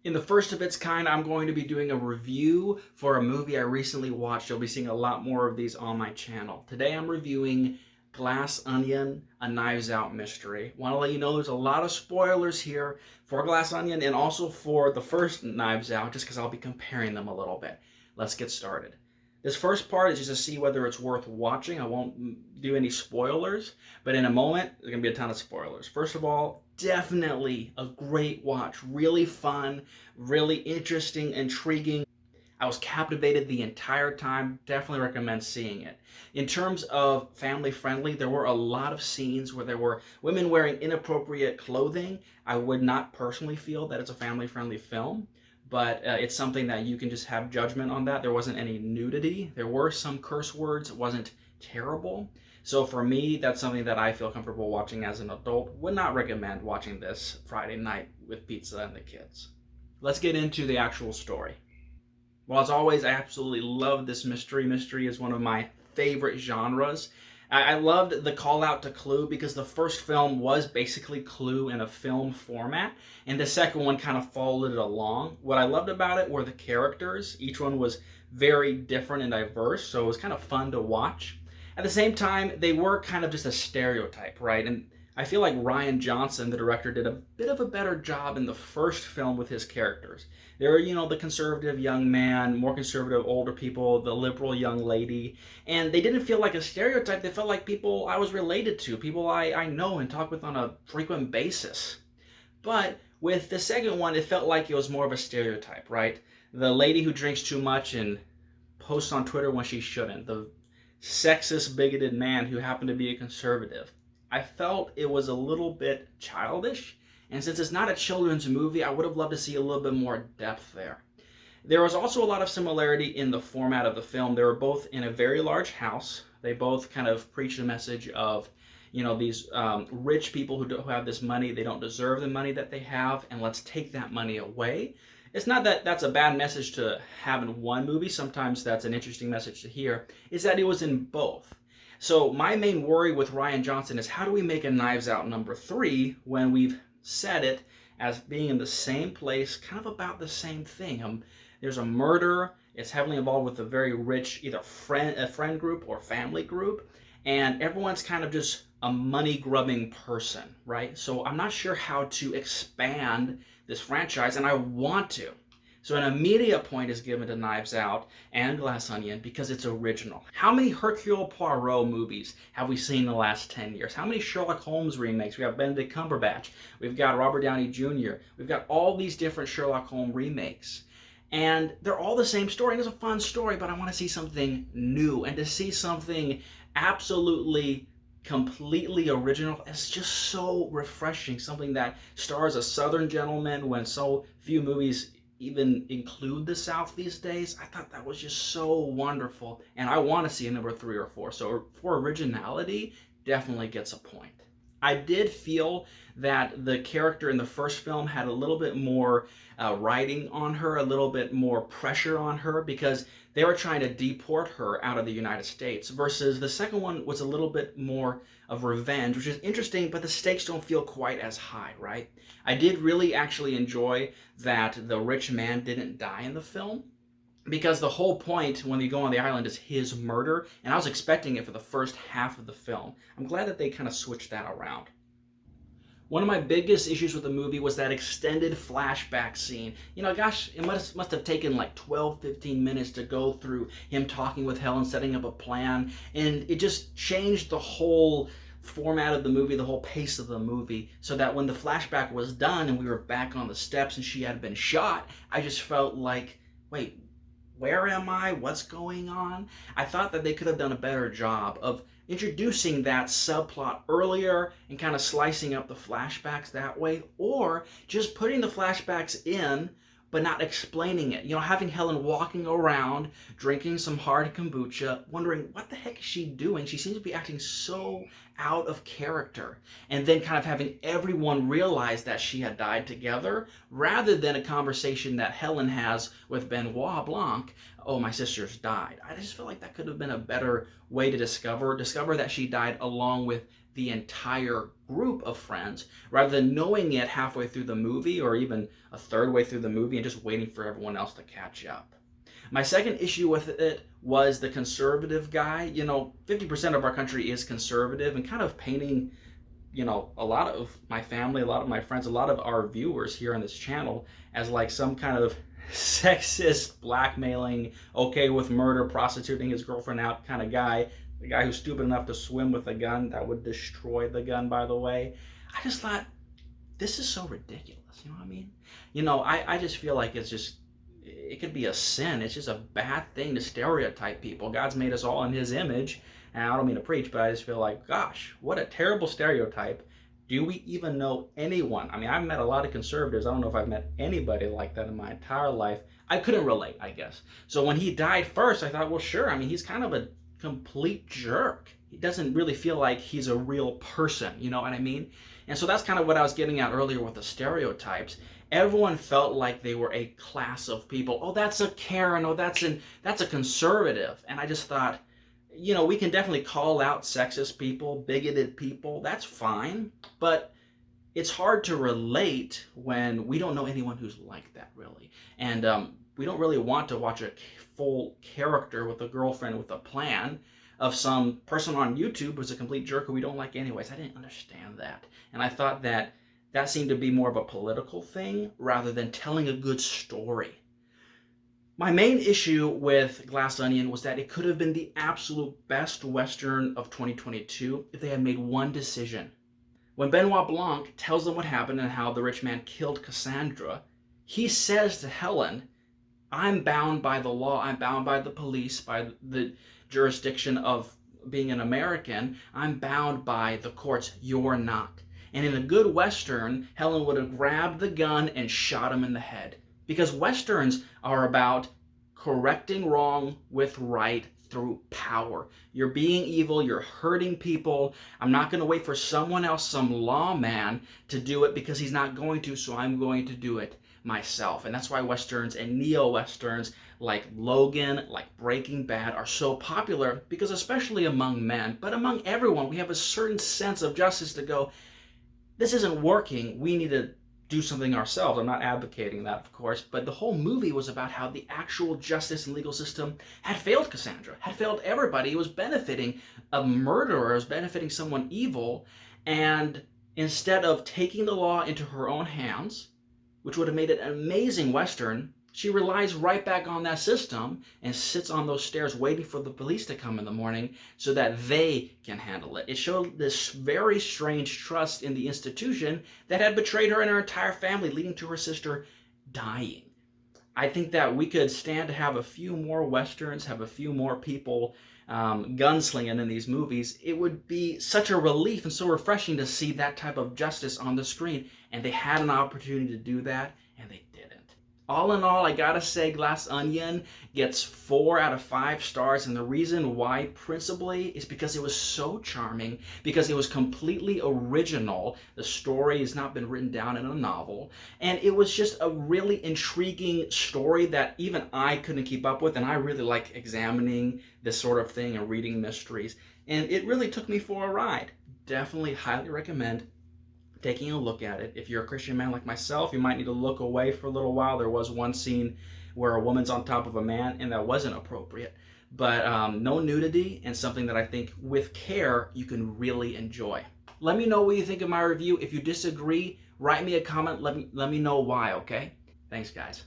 In the first of its kind, I'm going to be doing a review for a movie I recently watched. You'll be seeing a lot more of these on my channel. Today I'm reviewing Glass Onion, a Knives Out mystery. Want to let you know there's a lot of spoilers here for Glass Onion and also for the first Knives Out, just because I'll be comparing them a little bit. Let's get started. This first part is just to see whether it's worth watching. I won't do any spoilers, but in a moment, there's going to be a ton of spoilers. First of all, definitely a great watch. Really fun, really interesting, intriguing. I was captivated the entire time. Definitely recommend seeing it. In terms of family friendly, there were a lot of scenes where there were women wearing inappropriate clothing. I would not personally feel that it's a family friendly film, but it's something that you can just have judgment on that. There wasn't any nudity. There were some curse words. It wasn't terrible. So for me, that's something that I feel comfortable watching as an adult. Would not recommend watching this Friday night with pizza and the kids. Let's get into the actual story. Well, as always, I absolutely love this mystery. Mystery is one of my favorite genres. I loved the call out to Clue because the first film was basically Clue in a film format, and the second one kind of followed it along. What I loved about it were the characters. Each one was very different and diverse, so it was kind of fun to watch. At the same time, they were kind of just a stereotype, right? And I feel like Rian Johnson, the director, did a bit of a better job in the first film with his characters. There were, the conservative young man, more conservative older people, the liberal young lady, and they didn't feel like a stereotype. They felt like people I was related to, people I know and talk with on a frequent basis. But with the second one, it felt like it was more of a stereotype, right? The lady who drinks too much and posts on Twitter when she shouldn't, the sexist, bigoted man who happened to be a conservative. I felt it was a little bit childish, and since it's not a children's movie, I would have loved to see a little bit more depth there. There was also a lot of similarity in the format of the film. They were both in a very large house. They both kind of preached a message of, these rich people who have this money, they don't deserve the money that they have, and let's take that money away. It's not that that's a bad message to have in one movie. Sometimes that's an interesting message to hear. Is that it was in both. So my main worry with Rian Johnson is how do we make a Knives Out number 3 when we've set it as being in the same place, kind of about the same thing. There's a murder. It's heavily involved with a very rich either a friend group or family group, and everyone's kind of just a money-grubbing person, right? So I'm not sure how to expand this franchise, and I want to. So an immediate point is given to Knives Out and Glass Onion because it's original. How many Hercule Poirot movies have we seen in the last 10 years? How many Sherlock Holmes remakes? We have Benedict Cumberbatch. We've got Robert Downey Jr. We've got all these different Sherlock Holmes remakes. And they're all the same story. And it's a fun story, but I want to see something new. And to see something absolutely completely original is just so refreshing. Something that stars a Southern gentleman when so few movies even include the South these days. I thought that was just so wonderful, and I want to see a number 3 or 4. So for originality, definitely gets a point. I did feel that the character in the first film had a little bit more writing on her, a little bit more pressure on her, because they were trying to deport her out of the United States, versus the second one was a little bit more of revenge, which is interesting, but the stakes don't feel quite as high, right? I did really actually enjoy that the rich man didn't die in the film, because the whole point when you go on the island is his murder, and I was expecting it for the first half of the film. I'm glad that they kind of switched that around. One of my biggest issues with the movie was that extended flashback scene. Gosh, it must have taken like 12, 15 minutes to go through him talking with Helen, setting up a plan, and it just changed the whole format of the movie, the whole pace of the movie, so that when the flashback was done and we were back on the steps and she had been shot, I just felt like, wait, where am I? What's going on? I thought that they could have done a better job of introducing that subplot earlier and kind of slicing up the flashbacks that way, or just putting the flashbacks in but not explaining it. Having Helen walking around, drinking some hard kombucha, wondering what the heck is she doing? She seems to be acting so out of character. And then kind of having everyone realize that she had died together, rather than a conversation that Helen has with Benoit Blanc, oh, my sister's died. I just feel like that could have been a better way to discover that she died along with the entire group of friends rather than knowing it halfway through the movie or even a third way through the movie and just waiting for everyone else to catch up. My second issue with it was the conservative guy. 50% of our country is conservative, and kind of painting, a lot of my family, a lot of my friends, a lot of our viewers here on this channel as like some kind of sexist, blackmailing, okay with murder, prostituting his girlfriend out kind of guy. The guy who's stupid enough to swim with a gun that would destroy the gun, by the way. I just thought, this is so ridiculous. You know what I mean? I just feel like it could be a sin. It's just a bad thing to stereotype people. God's made us all in his image. And I don't mean to preach, but I just feel like, gosh, what a terrible stereotype. Do we even know anyone? I mean, I've met a lot of conservatives. I don't know if I've met anybody like that in my entire life. I couldn't relate, I guess. So when he died first, I thought, well, sure. I mean, he's kind of a complete jerk. He doesn't really feel like he's a real person. You know what I mean? And so that's kind of what I was getting at earlier with the stereotypes. Everyone felt like they were a class of people. Oh, that's a Karen. Oh, that's a conservative. And I just thought, we can definitely call out sexist people, bigoted people. That's fine. But it's hard to relate when we don't know anyone who's like that, really. And we don't really want to watch a full character with a girlfriend with a plan of some person on YouTube who's a complete jerk who we don't like anyways. I didn't understand that. And I thought that seemed to be more of a political thing rather than telling a good story. My main issue with Glass Onion was that it could have been the absolute best Western of 2022 if they had made one decision. When Benoit Blanc tells them what happened and how the rich man killed Cassandra, he says to Helen, I'm bound by the law, I'm bound by the police, by the jurisdiction of being an American, I'm bound by the courts, you're not. And in a good Western, Helen would have grabbed the gun and shot him in the head. Because Westerns are about correcting wrong with right through power. You're being evil, you're hurting people. I'm not going to wait for someone else, some lawman, to do it because he's not going to, so I'm going to do it myself. And that's why Westerns and neo-Westerns like Logan, like Breaking Bad are so popular, because especially among men, but among everyone, we have a certain sense of justice to go, this isn't working, we need to do something ourselves. I'm not advocating that, of course, but the whole movie was about how the actual justice and legal system had failed Cassandra, had failed everybody. It was benefiting a murderer, it was benefiting someone evil, and instead of taking the law into her own hands, which would have made it an amazing Western, she relies right back on that system and sits on those stairs waiting for the police to come in the morning so that they can handle it. It showed this very strange trust in the institution that had betrayed her and her entire family, leading to her sister dying. I think that we could stand to have a few more Westerns, have a few more people gunslinging in these movies. It would be such a relief and so refreshing to see that type of justice on the screen. And they had an opportunity to do that, and they didn't. All in all, I gotta say Glass Onion gets 4 out of 5 stars, and the reason why principally is because it was so charming, because it was completely original. The story has not been written down in a novel, and it was just a really intriguing story that even I couldn't keep up with, and I really like examining this sort of thing and reading mysteries, and it really took me for a ride. Definitely highly recommend taking a look at it. If you're a Christian man like myself, you might need to look away for a little while. There was one scene where a woman's on top of a man, and that wasn't appropriate. But no nudity, and something that I think with care you can really enjoy. Let me know what you think of my review. If you disagree, write me a comment. Let me know why, okay? Thanks, guys.